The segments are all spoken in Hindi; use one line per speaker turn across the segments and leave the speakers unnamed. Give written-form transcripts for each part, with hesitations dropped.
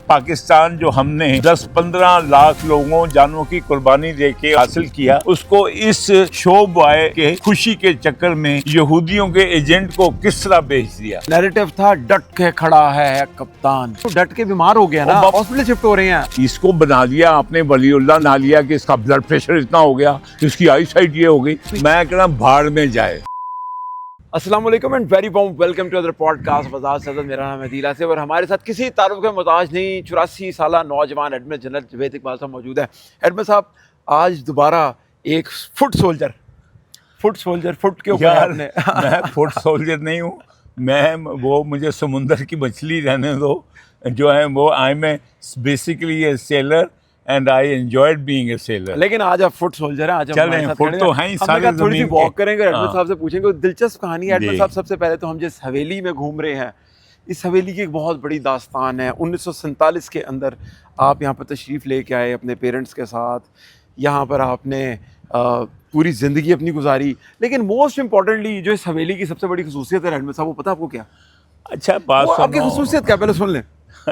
पाकिस्तान जो हमने 10-15 लाख लोगों जानों की कुर्बानी देके हासिल किया, उसको इस शो बॉय के खुशी के चक्कर में यहूदियों के एजेंट को किस तरह बेच दिया।
नैरेटिव था डट के खड़ा है कप्तान, तो डट के बीमार हो गया ना, हॉस्पिटल शिफ्ट हो रहे हैं।
इसको बना दिया आपने वलीउल्लाह ना लिया कि इसका ब्लड प्रेशर इतना हो गया, इसकी आई साइट ये हो गई। मैं कहना भाड़ में जाए।
अस्सलाम वालेकुम and very warm welcome to other podcast वजाज सदर। मेरा नाम है दिला से और हमारे साथ किसी तारुफ के मोहताज नहीं 84 साल नौजवान एडमिन जनरल जवेद इकबाल साहब मौजूद है। एडमिन साहब, आज दोबारा एक फुट सोल्जर फुट के ऊपर आपने
मैं फुट सोल्जर नहीं हूँ, मैं वो मुझे समुंदर की मछली रहने दो जो है वो। I am basically A seller and I enjoyed being a seller.
लेकिन आज आप फुट सोल्जर हैं, आज हम हमारे साथ
फुट तो हैं ही सारे
थोड़ी सी वॉक करेंगे, एडमिन
हाँ।
साहब से पूछेंगे। दिलचस्प कहानी है एडमिन साहब। सबसे पहले तो हम जिस हवेली में घूम रहे हैं, इस हवेली की एक बहुत बड़ी दास्तान है। 1947 के अंदर आप यहाँ पर तशरीफ़ लेके आए अपने पेरेंट्स के साथ, यहाँ पर आपने पूरी ज़िंदगी अपनी गुजारी। लेकिन मोस्ट इम्पॉर्टेंटली जो इस हवेली की सबसे बड़ी खसूसियत है एडमिन साहब, वो पता आपको क्या?
अच्छा बात सुनो।
आपकी खसूसियत क्या, पहले सुन लें।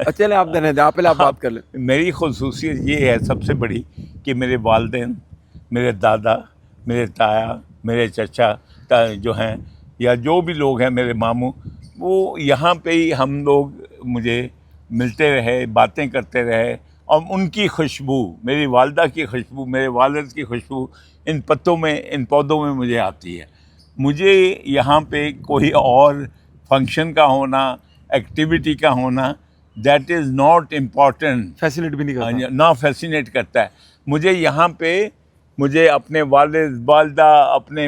चले आप देने दें, पहले आप बात कर लें।
मेरी खसूसियत ये है सबसे बड़ी कि मेरे वालिदैन, मेरे दादा, मेरे ताया, मेरे चचा जो हैं या जो भी लोग हैं, मेरे मामू, वो यहाँ पे ही हम लोग मुझे मिलते रहे, बातें करते रहे। और उनकी खुशबू, मेरी वालदा की खुशबू, मेरे वालिद की खुशबू इन पत्तों में, इन पौधों में मुझे आती है। मुझे यहाँ पे कोई और फंक्शन का होना, एक्टिविटी का होना, that is not important.
Fascinate भी नहीं करता
ना फैसिनेट करता है मुझे। यहाँ पे मुझे अपने वालिद वालदा, अपने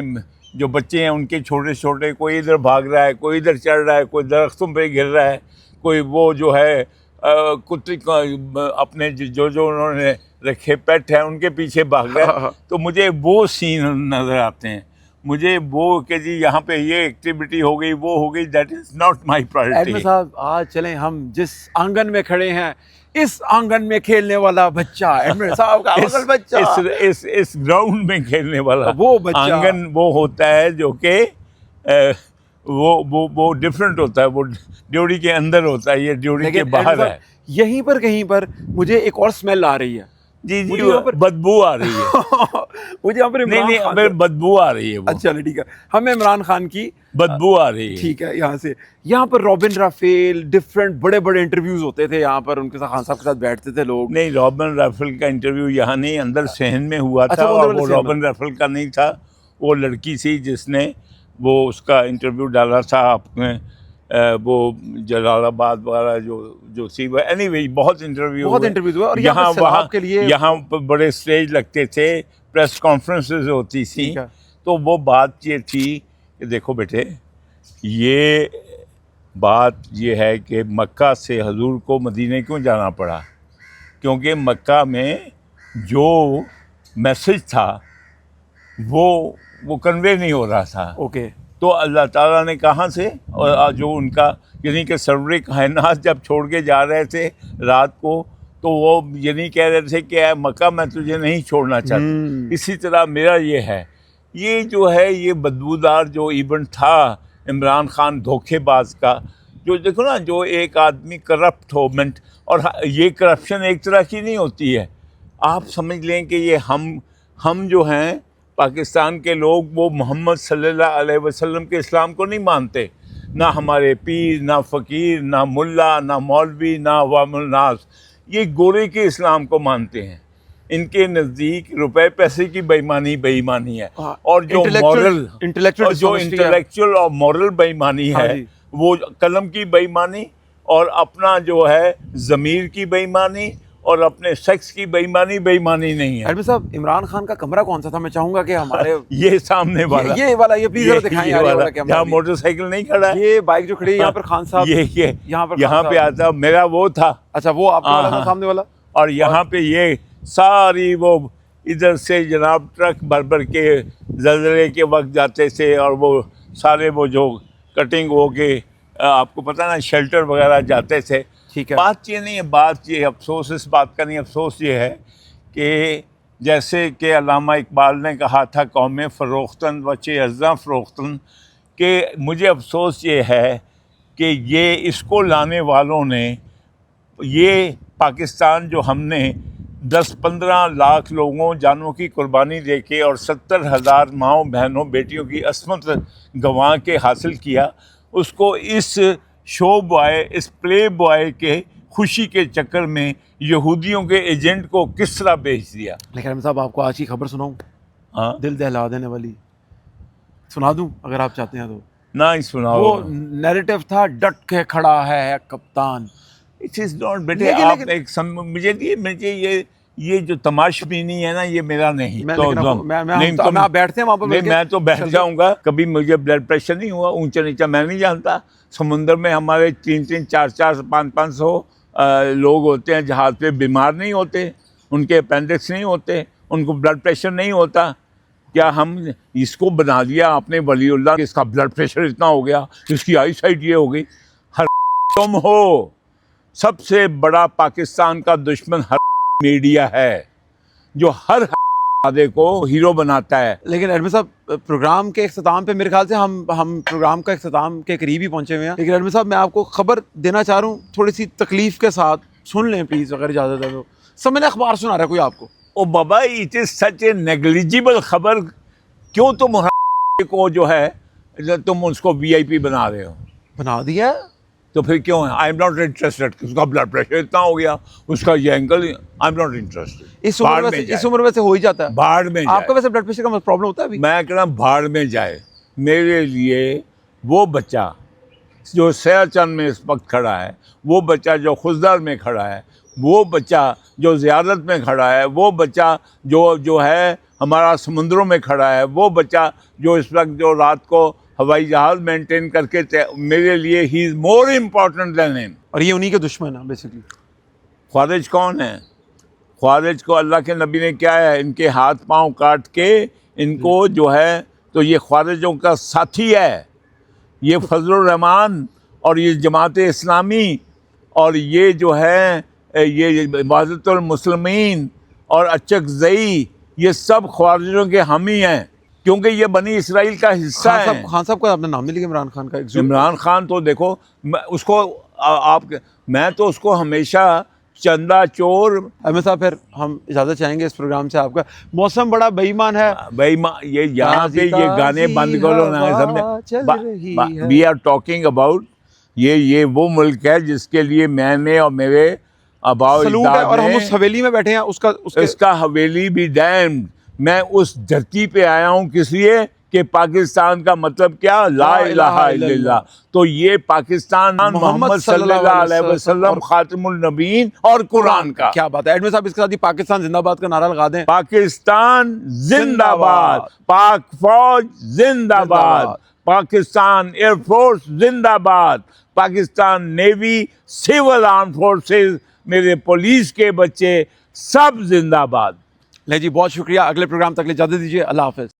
जो बच्चे हैं उनके छोटे छोटे, कोई इधर भाग रहा है, कोई इधर चढ़ रहा है, कोई दरख्तों पे गिर रहा है, कोई वो जो है कुत्ते अपने जो उन्होंने रखे पेट हैं उनके पीछे भाग रहा है। तो मुझे वो सीन नज़र आते हैं। मुझे वो कि जी यहाँ पे ये एक्टिविटी हो गई, वो हो गई, that is not my priority.
Admin साहब, आज चलें हम जिस आंगन में खड़े हैं, इस आंगन में खेलने वाला बच्चा, एडमिन साहब का असल बच्चा,
इस ग्राउंड में खेलने वाला
वो बच्चा,
आंगन वो होता है जो कि वो डिफरेंट होता है। वो ड्योरी के अंदर होता है, ये ड्योरी के बाहर है।
यहीं पर कहीं पर मुझे एक और स्मेल आ रही है।
जी जी, बदबू आ रही है।
मुझे यहाँ पर
नहीं, बदबू आ रही है वो।
अच्छा ठीक है, हमें इमरान खान की
बदबू आ रही है।
ठीक है। यहाँ पर रॉबिन राफेल, डिफरेंट बड़े बड़े इंटरव्यूज होते थे यहाँ पर, उनके साथ खान साहब के साथ बैठते थे लोग।
नहीं, रॉबिन राफेल का इंटरव्यू यहाँ नहीं, अंदर सहन में हुआ था।
अच्छा,
और वो रॉबिन राफेल का नहीं था, वो लड़की थी जिसने वो उसका इंटरव्यू डाला था अपने वो जलालाबाद वाला जो सी। एनीवे बहुत इंटरव्यू
हुआ। और
यहाँ वहाँ
के लिए
यहाँ पर बड़े स्टेज लगते थे, प्रेस कॉन्फ्रेंसेस होती थी। तो वो बात ये थी कि देखो बेटे, ये बात ये है कि मक्का से हजूर को मदीने क्यों जाना पड़ा, क्योंकि मक्का में जो मैसेज था वो कन्वे नहीं हो रहा था।
ओके।
तो अल्लाह ताला ने कहाँ से, और जो उनका यानी कि सरवर कायनात जब छोड़ के जा रहे थे रात को, तो वो यानी कह रहे थे कि मक्का मैं तुझे नहीं छोड़ना चाहता। इसी तरह मेरा ये है, ये जो है ये बदबूदार जो इवेंट था इमरान खान धोखेबाज का, जो देखो ना, जो एक आदमी करप्ट हो और ये करप्शन एक तरह की नहीं होती है। आप समझ लें कि ये हम जो हैं पाकिस्तान के लोग, वो मोहम्मद सल्लल्लाहु अलैहि वसल्लम के इस्लाम को नहीं मानते। ना हमारे पीर, ना फ़कीर, ना मुल्ला, ना मौलवी, ना अवामुल नास, ये गोरे के इस्लाम को मानते हैं। इनके नज़दीक रुपए पैसे की बेईमानी है। और जो मॉरल, इंटेलेक्चुअल और मॉरल बेईमानी है, वो कलम की बेईमानी और अपना जो है ज़मीर की बेईमानी और अपने सेक्स की बेईमानी नहीं है।
एडमिन साहब, इमरान खान का कमरा कौन सा था? मैं चाहूंगा कि हमारे
ये सामने वाला,
ये प्लीज दिखाएं यार,
जहाँ मोटरसाइकिल नहीं खड़ा है,
ये बाइक जो खड़ी है यहाँ पर खान साहब,
ये यहाँ पे आता मेरा वो था।
अच्छा, वो आपका वाला था, सामने वाला।
और यहाँ पे ये सारी वो इधर से जनाब ट्रक भर के ज़लज़ले के वक्त जाते थे, और वो सारे वो जो कटिंग हो के आपको पता ना शेल्टर वगैरह जाते थे।
ठीक है।
बात ये नहीं है, बात ये अफसोस इस बात का नहीं, अफसोस ये है कि जैसे कि अल्लामा इकबाल ने कहा था, कौमे फ़रोख्तन वचे अज़्ज़ा फ़रोख्तन, कि मुझे अफसोस ये है कि ये इसको लाने वालों ने ये पाकिस्तान जो हमने 10-15 लाख लोगों जानों की कुर्बानी देके और 70,000 माओ बहनों बेटियों की असमत गंवा के हासिल किया, उसको इस शो बॉय, इस प्ले बॉय के खुशी के चक्कर में यहूदियों के एजेंट को किस तरह बेच दिया।
लेकिन अहमद साहब, आपको आज की खबर सुनाऊं?
हाँ,
दिल दहला देने वाली सुना दूं अगर आप चाहते हैं तो।
ना ही सुनाओ।
वो नैरेटिव था, डट के खड़ा है कप्तान।
इट इज नॉट बेटे,
लेकिन-
आप
लेकिन-
मुझे ये जो तमाशबीनी है ना, ये मेरा नहीं।
मैं
तो
लेकिन आपको- मैं
नहीं,
तो आप बैठते हैं वहाँ पर
नहीं,
बैठ के?
मैं तो बैठ जाऊंगा। कभी मुझे ब्लड प्रेशर नहीं हुआ, ऊंचा नीचा मैं नहीं जानता। समुंदर में हमारे 3-3, 4-4, 500 लोग होते हैं जहाज पे, बीमार नहीं होते, उनके अपेंडिक्स नहीं होते, उनको ब्लड प्रेशर नहीं होता। क्या हम इसको बना दिया आपने वलीउल्लाह, इसका ब्लड प्रेशर इतना हो गया, इसकी आई साइट ये हो गई। हर तुम हो, सबसे बड़ा पाकिस्तान का दुश्मन हर मीडिया है, जो हर आदे को हीरो बनाता है।
लेकिन अहमद साहब, प्रोग्राम के इख्तिताम पे मेरे ख्याल से हम प्रोग्राम का इख्तिताम के करीब ही पहुंचे हुए हैं। लेकिन अहमद साहब, मैं आपको खबर देना चाह रहा हूँ, थोड़ी सी तकलीफ के साथ सुन लें प्लीज़, अगर इजाज़त है तो। सब मैंने अखबार सुना रहा है कोई आपको?
ओ बाबा, it is such a negligible खबर। क्यों तुम को जो है तुम उसको वीआईपी बना रहे हो?
बना दिया?
तो फिर क्यों है? I am not interested. उसका ब्लड प्रेशर इतना हो गया, उसका ये angle, I am not interested.
इस उम्र में से हो ही जाता है।
बाढ़ में
आपका
जाए।
वैसे ब्लड प्रेशर का प्रॉब्लम होता है अभी?
मैं कह रहा हूँ बाढ़ में जाए। मेरे लिए वो बच्चा जो सयाचंद में इस वक्त खड़ा है, वो बच्चा जो खुजदार में खड़ा है, वो बच्चा जो ज़ियारत में खड़ा है, वो बच्चा जो है हमारा समुद्रों में खड़ा है, वो बच्चा जो इस वक्त जो रात को हवाई जहाज़ मेंटेन करके, मेरे लिए he is more important than him.
और ये उन्हीं के दुश्मन है बेसिकली।
ख्वारिज कौन है? ख्वारिज को अल्लाह के नबी ने क्या है, इनके हाथ पांव काट के इनको जो है, तो ये ख्वारिजों का साथी है। ये फजलुर रहमान और ये जमात इस्लामी और ये जो है ये वाज़तुल मुस्लिमीन और अचक ज़ई, ये सब ख्वारिजों के हामी हैं, क्योंकि ये बनी इसराइल का हिस्सा है।
खान साहब का आपने नाम नहीं लिया, इमरान खान का।
इमरान खान तो देखो, मैं तो उसको हमेशा चंदा चोर।
अहमद साहब, फिर हम इजाज़त चाहेंगे इस प्रोग्राम से। आपका मौसम बड़ा बेईमान है।
ये यहाँ पे ये गाने बंद करो ना, समझे? वी आर टॉकिंग अबाउट ये वो मुल्क है जिसके लिए मैंने और मेरे अबाव
सलूट है, और हम उस हवेली में बैठे हैं।
इसका हवेली भी डैम्ड। मैं उस धरती पे आया हूँ किस लिए कि पाकिस्तान का मतलब क्या, ला इलाहा इल्लल्लाह। तो ये पाकिस्तान मोहम्मद सल्लल्लाहु अलैहि वसल्लम खातिमुल नबीन और कुरान का।
क्या बात है एडमिन साहब, इसके साथ ही पाकिस्तान जिंदाबाद का नारा लगा दें।
पाकिस्तान जिंदाबाद, पाक फौज जिंदाबाद, पाकिस्तान एयरफोर्स जिंदाबाद, Pakistan navy, civil arm forces, मेरे पुलिस के बच्चे सब जिंदाबाद।
ले जी, बहुत शुक्रिया। अगले प्रोग्राम तक ले इजाज़त दीजिए। अल्लाह हाफ़िज़।